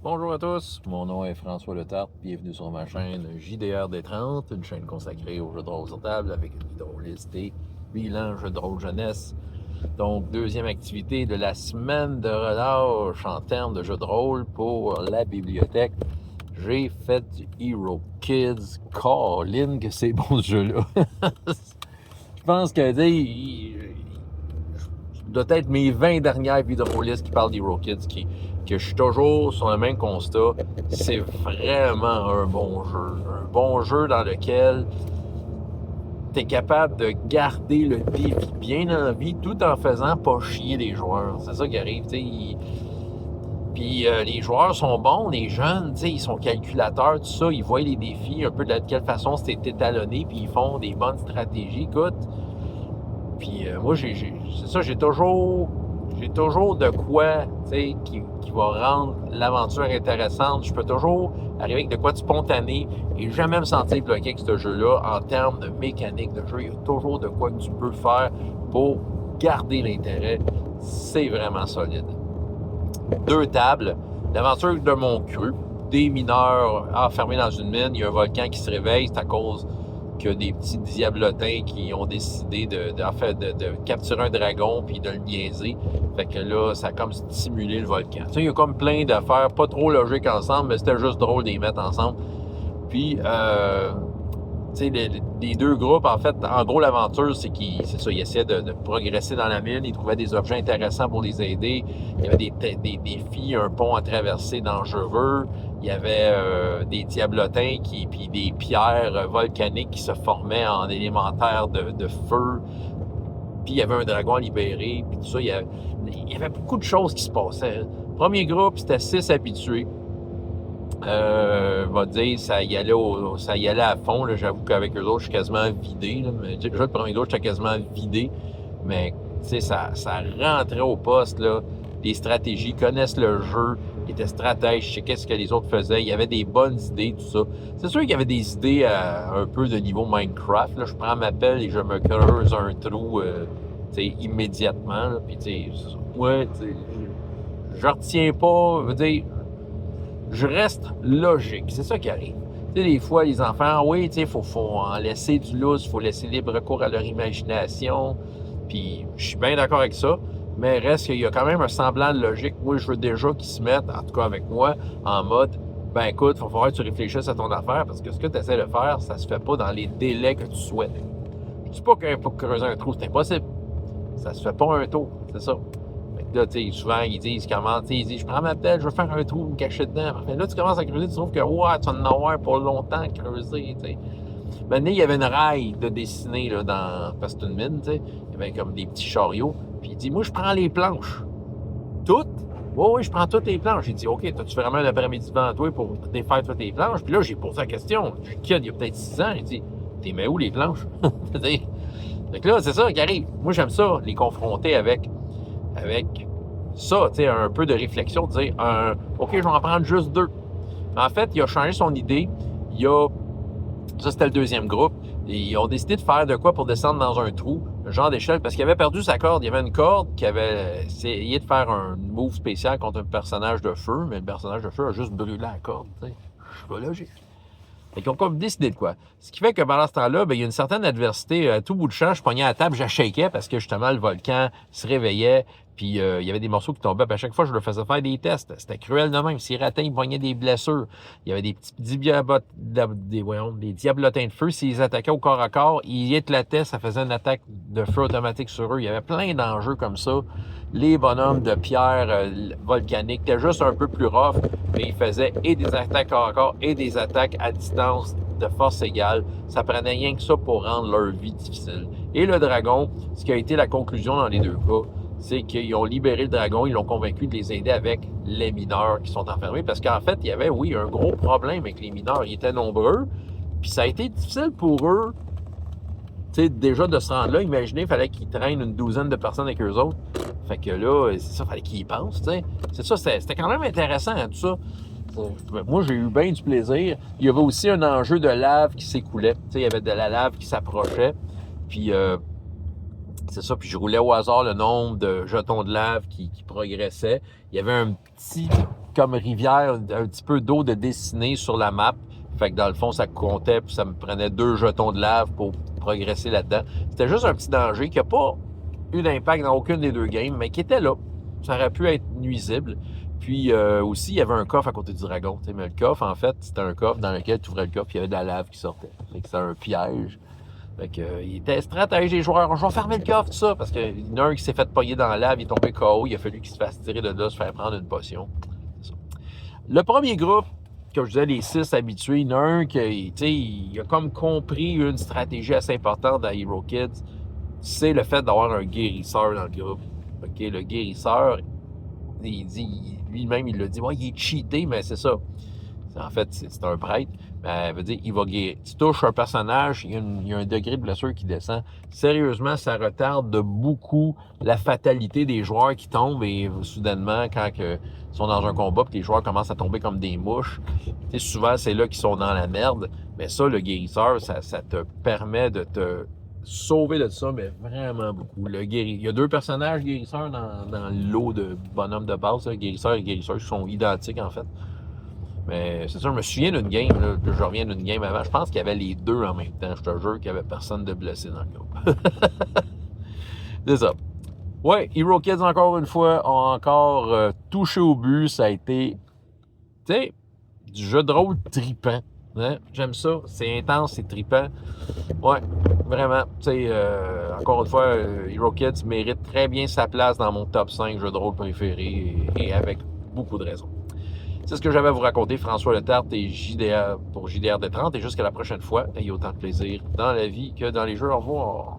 Bonjour à tous, mon nom est François Letarte, bienvenue sur ma chaîne JDR D30, une chaîne consacrée aux jeux de rôle sur table avec une drôliste et bilan jeux de rôle jeunesse. Donc, deuxième activité de la semaine de relâche en termes de jeux de rôle pour la bibliothèque. J'ai fait du Hero Kids. Colin, que c'est bon ce jeu-là! Je pense que, doit être mes 20 dernières vidéolistes qui parlent d'Hero Kids, que je suis toujours sur le même constat. C'est vraiment un bon jeu. Un bon jeu dans lequel tu es capable de garder le défi bien en vie tout en faisant pas chier les joueurs. C'est ça qui arrive, tu sais. Puis les joueurs sont bons, les jeunes, tu sais, ils sont calculateurs, tout ça, ils voient les défis, un peu de quelle façon c'est étalonné, puis ils font des bonnes stratégies. Écoute, puis moi, c'est ça, j'ai toujours de quoi, tu sais, qui va rendre l'aventure intéressante. Je peux toujours arriver avec de quoi de spontané et jamais me sentir bloqué avec ce jeu-là en termes de mécanique de jeu. Il y a toujours de quoi que tu peux faire pour garder l'intérêt. C'est vraiment solide. 2 tables, l'aventure de mon cru, des mineurs enfermés dans une mine, il y a un volcan qui se réveille, c'est à cause qu'il y a des petits diablotins qui ont décidé de capturer un dragon puis de le niaiser. Fait que là, ça a comme stimulé le volcan. Tu sais, il y a comme plein d'affaires pas trop logiques ensemble, mais c'était juste drôle de les mettre ensemble. Puis, tu sais, les deux groupes, en fait, en gros, l'aventure, c'est ils essaient de progresser dans la mine, ils trouvaient des objets intéressants pour les aider, il y avait des défis, un pont à traverser dangereux, il y avait des diablotins puis des pierres volcaniques qui se formaient en élémentaires de feu, puis il y avait un dragon à libérer, puis tout ça, il y avait beaucoup de choses qui se passaient. Le premier groupe, c'était 6 habitués. Va dire, ça y allait à fond. Là. J'avoue qu'avec eux autres, je suis quasiment vidé. Là. Mais, déjà, le premier groupe, j'étais quasiment vidé. Mais ça rentrait au poste. Là. Les stratégies, connaissent le jeu, ils étaient stratèges, je sais qu'est-ce que les autres faisaient. Il y avait des bonnes idées, tout ça. C'est sûr qu'il y avait des idées un peu de niveau Minecraft. Là. Je prends ma pelle et je me creuse un trou immédiatement. Là. Puis, ouais, je retiens pas, je veux dire, je reste logique. C'est ça qui arrive. Tu sais, des fois, les enfants, oui, tu sais, faut en laisser du lousse, il faut laisser libre cours à leur imagination. Puis, je suis bien d'accord avec ça. Mais reste qu'il y a quand même un semblant de logique. Moi, je veux déjà qu'ils se mettent, en tout cas avec moi, en mode, ben écoute, il va falloir que tu réfléchisses à ton affaire parce que ce que tu essaies de faire, ça se fait pas dans les délais que tu souhaites. Je dis pas pour creuser un trou, c'est impossible. Ça se fait pas un tour, c'est ça. Là, tu sais, souvent, ils disent comment, tu sais, ils disent, je prends ma pelle, je veux faire un trou, me cacher dedans. Enfin, là, tu commences à creuser, tu trouves que, ouais, tu vas en avoir pour longtemps à creuser, tu sais. Maintenant, il y avait une raille de dessiner, là, parce que c'est une mine, tu sais. Il y avait comme des petits chariots. Puis il dit, moi, je prends les planches. Toutes? Oui, oui, je prends toutes les planches. Il dit, OK, as-tu vraiment un après-midi devant toi pour défaire toutes les planches? Puis là, j'ai posé la question. Je suis kid, il y a peut-être 6 ans. Il dit, t'es mets où les planches? Fait que là, c'est ça qui arrive. Moi, j'aime ça, les confronter avec ça, tu sais, un peu de réflexion, de dire, OK, je vais en prendre juste 2. En fait, il a changé son idée. Ça, c'était le deuxième groupe. Et ils ont décidé de faire de quoi pour descendre dans un trou, un genre d'échelle, parce qu'il avait perdu sa corde. Il y avait une corde qui avait essayé de faire un move spécial contre un personnage de feu, mais le personnage de feu a juste brûlé la corde, tu sais. Je suis pas logique. Fait qu'ils ont comme décidé de quoi. Ce qui fait que pendant ce temps-là, il y a une certaine adversité. À tout bout de champ, je pognais à la table, j'achèquais parce que justement, le volcan se réveillait. Puis il y avait des morceaux qui tombaient. Puis à chaque fois, je le faisais faire des tests. C'était cruel de même. S'il ratait, il pognait des blessures. Il y avait des petits des diablotins de feu. S'ils attaquaient au corps à corps, ils éclataient. Ça faisait une attaque de feu automatique sur eux. Il y avait plein d'enjeux comme ça. Les bonhommes de pierre volcaniques étaient juste un peu plus rough, mais ils faisaient et des attaques corps à corps et des attaques à distance de force égale. Ça prenait rien que ça pour rendre leur vie difficile. Et le dragon, ce qui a été la conclusion dans les 2 cas, c'est qu'ils ont libéré le dragon, ils l'ont convaincu de les aider avec les mineurs qui sont enfermés. Parce qu'en fait, il y avait, oui, un gros problème avec les mineurs. Ils étaient nombreux, puis ça a été difficile pour eux, tu sais, déjà de se rendre là. Imaginez, il fallait qu'ils traînent une douzaine de personnes avec eux autres. Fait que là, c'est ça, il fallait qu'ils y pensent, tu sais. C'est ça, c'était quand même intéressant, hein, tout ça. Moi, j'ai eu bien du plaisir. Il y avait aussi un enjeu de lave qui s'écoulait. Tu sais, il y avait de la lave qui s'approchait. Puis, c'est ça. Puis, je roulais au hasard le nombre de jetons de lave qui progressaient. Il y avait un petit comme rivière, un petit peu d'eau de dessinée sur la map. Fait que dans le fond, ça comptait, puis ça me prenait 2 jetons de lave pour progresser là-dedans. C'était juste un petit danger qui n'a pas eu d'impact dans aucune des 2 games, mais qui était là. Ça aurait pu être nuisible. Puis aussi, il y avait un coffre à côté du dragon. Mais le coffre, en fait, c'était un coffre dans lequel tu ouvrais le coffre, puis il y avait de la lave qui sortait. Fait que c'était un piège. Fait que, il était stratège des joueurs. Je vais fermer le coffre, tout ça, parce qu'il y en a un qui s'est fait pogner dans la lave, il est tombé KO, il a fallu qu'il se fasse tirer de là, se faire prendre une potion. C'est ça. Le premier groupe, comme je disais, les 6 habitués, il y en a un qui, il a comme compris une stratégie assez importante à Hero Kids, c'est le fait d'avoir un guérisseur dans le groupe. OK, le guérisseur, il dit, lui-même, il l'a dit, ouais, il est cheaté, mais c'est ça. En fait, c'est un prêtre. Mais veut dire, il va guérir. Tu touches un personnage, il y a un degré de blessure qui descend. Sérieusement, ça retarde de beaucoup la fatalité des joueurs qui tombent et soudainement, quand ils sont dans un combat et que les joueurs commencent à tomber comme des mouches, souvent, c'est là qu'ils sont dans la merde. Mais ça, le guérisseur, ça te permet de te sauver de ça, mais vraiment beaucoup. Il y a 2 personnages guérisseurs dans le lot de bonhommes de base. Là. Guérisseur et guérisseur sont identiques, en fait. Mais c'est ça, je me souviens d'une game, là, je reviens d'une game avant, je pense qu'il y avait les 2 en même temps, je te jure qu'il n'y avait personne de blessé dans le groupe. C'est ça. Ouais, Hero Kids, encore une fois, ont encore touché au but, ça a été, tu sais, du jeu de rôle tripant. Hein? J'aime ça, c'est intense, c'est tripant. Ouais, vraiment, tu sais, encore une fois, Hero Kids mérite très bien sa place dans mon top 5 jeux de rôle préférés et avec beaucoup de raisons. C'est ce que j'avais à vous raconter, François Letarte et JDR pour JDR de 30. Et jusqu'à la prochaine fois, ayez autant de plaisir dans la vie que dans les jeux. Au revoir.